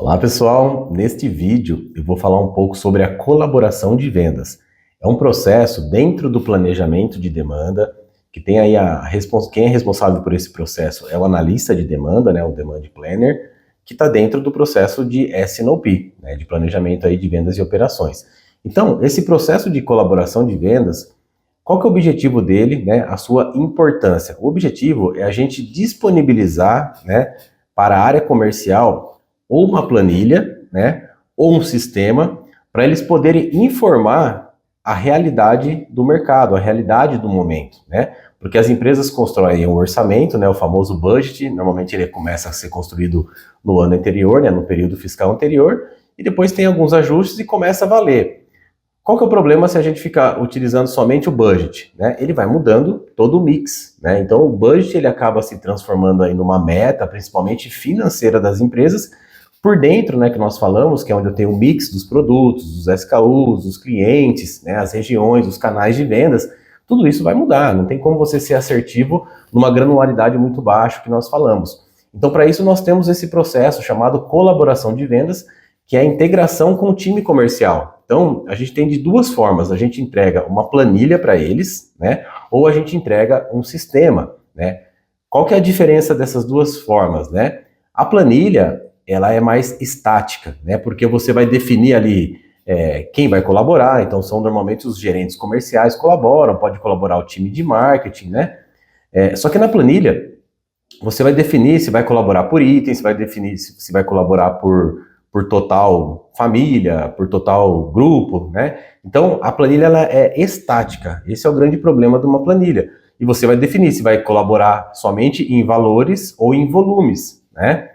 Olá pessoal, neste vídeo eu vou falar um pouco sobre a colaboração de vendas. É um processo dentro do planejamento de demanda, que tem aí quem é responsável por esse processo é o analista de demanda, né, o Demand Planner, que está dentro do processo de S&OP, né, de planejamento aí de vendas e operações. Então, esse processo de colaboração de vendas, qual que é o objetivo dele, né, a sua importância? O objetivo é a gente disponibilizar, né, para a área comercial ou uma planilha, né, ou um sistema, para eles poderem informar a realidade do mercado, a realidade do momento, né? Porque as empresas constroem um orçamento, né, o famoso budget, normalmente ele começa a ser construído no ano anterior, né, no período fiscal anterior, e depois tem alguns ajustes e começa a valer. Qual que é o problema se a gente ficar utilizando somente o budget, né? Ele vai mudando todo o mix, né? Então o budget ele acaba se transformando aí numa meta, principalmente financeira das empresas, por dentro, né, que nós falamos, que é onde eu tenho o mix dos produtos, dos SKUs, dos clientes, né, as regiões, os canais de vendas, tudo isso vai mudar, não tem como você ser assertivo numa granularidade muito baixa que nós falamos. Então, para isso, nós temos esse processo chamado colaboração de vendas, que é a integração com o time comercial. Então, a gente tem de duas formas, a gente entrega uma planilha para eles, né, ou a gente entrega um sistema, né. Qual que é a diferença dessas duas formas, né? A planilha, ela é mais estática, né? Porque você vai definir ali quem vai colaborar, então são normalmente os gerentes comerciais colaboram, pode colaborar o time de marketing, né? Só que na planilha, você vai definir se vai colaborar por item, se vai definir se vai colaborar por total família, por total grupo, né? Então, a planilha ela é estática, esse é o grande problema de uma planilha. E você vai definir se vai colaborar somente em valores ou em volumes, né?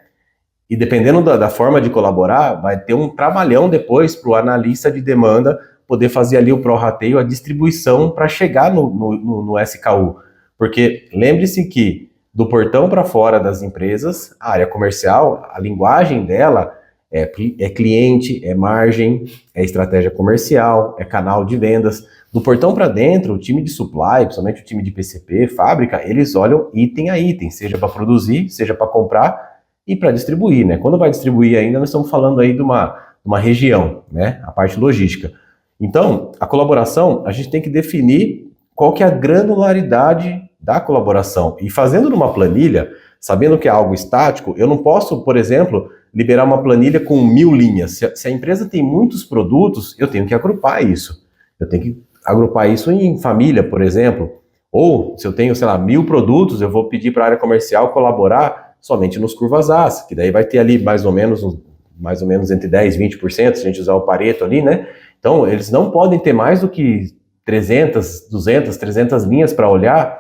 E dependendo da forma de colaborar, vai ter um trabalhão depois para o analista de demanda poder fazer ali o prorrateio, a distribuição para chegar no SKU. Porque lembre-se que do portão para fora das empresas, a área comercial, a linguagem dela é cliente, é margem, é estratégia comercial, é canal de vendas. Do portão para dentro, o time de supply, principalmente o time de PCP, fábrica, eles olham item a item, seja para produzir, seja para comprar, e para distribuir, né? Quando vai distribuir ainda, nós estamos falando aí de uma região, né? A parte logística. Então, a colaboração, a gente tem que definir qual que é a granularidade da colaboração. E fazendo numa planilha, sabendo que é algo estático, eu não posso, por exemplo, liberar uma planilha com 1000 linhas. Se a empresa tem muitos produtos, eu tenho que agrupar isso. Eu tenho que agrupar isso em família, por exemplo. Ou, se eu tenho, sei lá, 1000 produtos, eu vou pedir para a área comercial colaborar somente nos curvas As, que daí vai ter ali mais ou menos entre 10% e 20%, se a gente usar o Pareto ali, né? Então, eles não podem ter mais do que 300, 200, 300 linhas para olhar,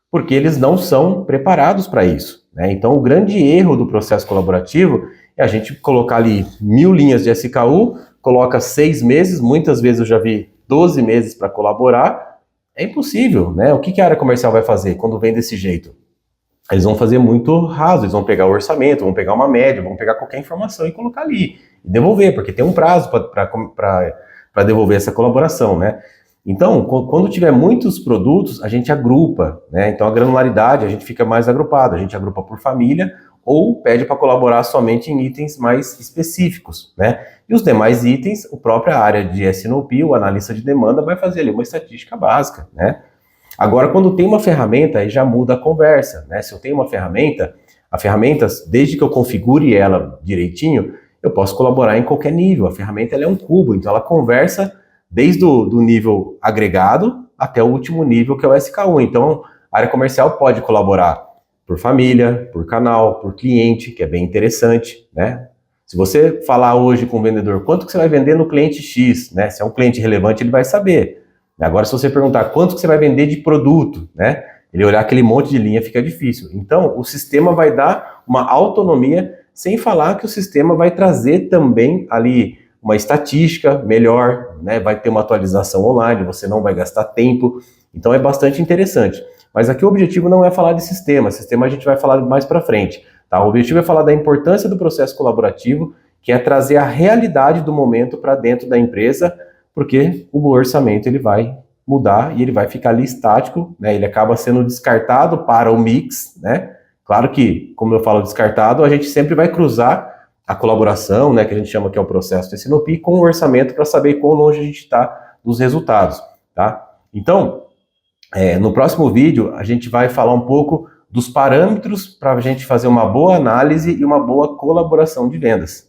porque eles não são preparados para isso, né? Então, o grande erro do processo colaborativo é a gente colocar ali 1000 linhas de SKU, coloca 6 meses, muitas vezes eu já vi 12 meses para colaborar, é impossível, né? O que a área comercial vai fazer quando vem desse jeito? Eles vão fazer muito raso, eles vão pegar o orçamento, vão pegar uma média, vão pegar qualquer informação e colocar ali, e devolver, porque tem um prazo para devolver essa colaboração, né? Então, quando tiver muitos produtos, a gente agrupa, né? Então, a granularidade, a gente fica mais agrupado, a gente agrupa por família ou pede para colaborar somente em itens mais específicos, né? E os demais itens, a própria área de S&OP, o analista de demanda, vai fazer ali uma estatística básica, né? Agora, quando tem uma ferramenta, aí já muda a conversa, né? Se eu tenho uma ferramenta, a ferramenta, desde que eu configure ela direitinho, eu posso colaborar em qualquer nível. A ferramenta ela é um cubo, então ela conversa desde do nível agregado até o último nível, que é o SKU. Então, a área comercial pode colaborar por família, por canal, por cliente, que é bem interessante, né? Se você falar hoje com o vendedor, quanto que você vai vender no cliente X, né? Se é um cliente relevante, ele vai saber. Agora, se você perguntar quanto que você vai vender de produto, né? Ele olhar aquele monte de linha fica difícil. Então, o sistema vai dar uma autonomia, sem falar que o sistema vai trazer também ali uma estatística melhor, né? Vai ter uma atualização online, você não vai gastar tempo. Então, é bastante interessante. Mas aqui o objetivo não é falar de sistema. Sistema a gente vai falar mais para frente, tá? O objetivo é falar da importância do processo colaborativo, que é trazer a realidade do momento para dentro da empresa, porque o orçamento ele vai mudar e ele vai ficar ali estático, né? Ele acaba sendo descartado para o mix, né? Claro que, como eu falo descartado, a gente sempre vai cruzar a colaboração, né, que a gente chama que é o processo do Sinop, com o orçamento para saber quão longe a gente está dos resultados, tá? Então, no próximo vídeo, a gente vai falar um pouco dos parâmetros para a gente fazer uma boa análise e uma boa colaboração de vendas.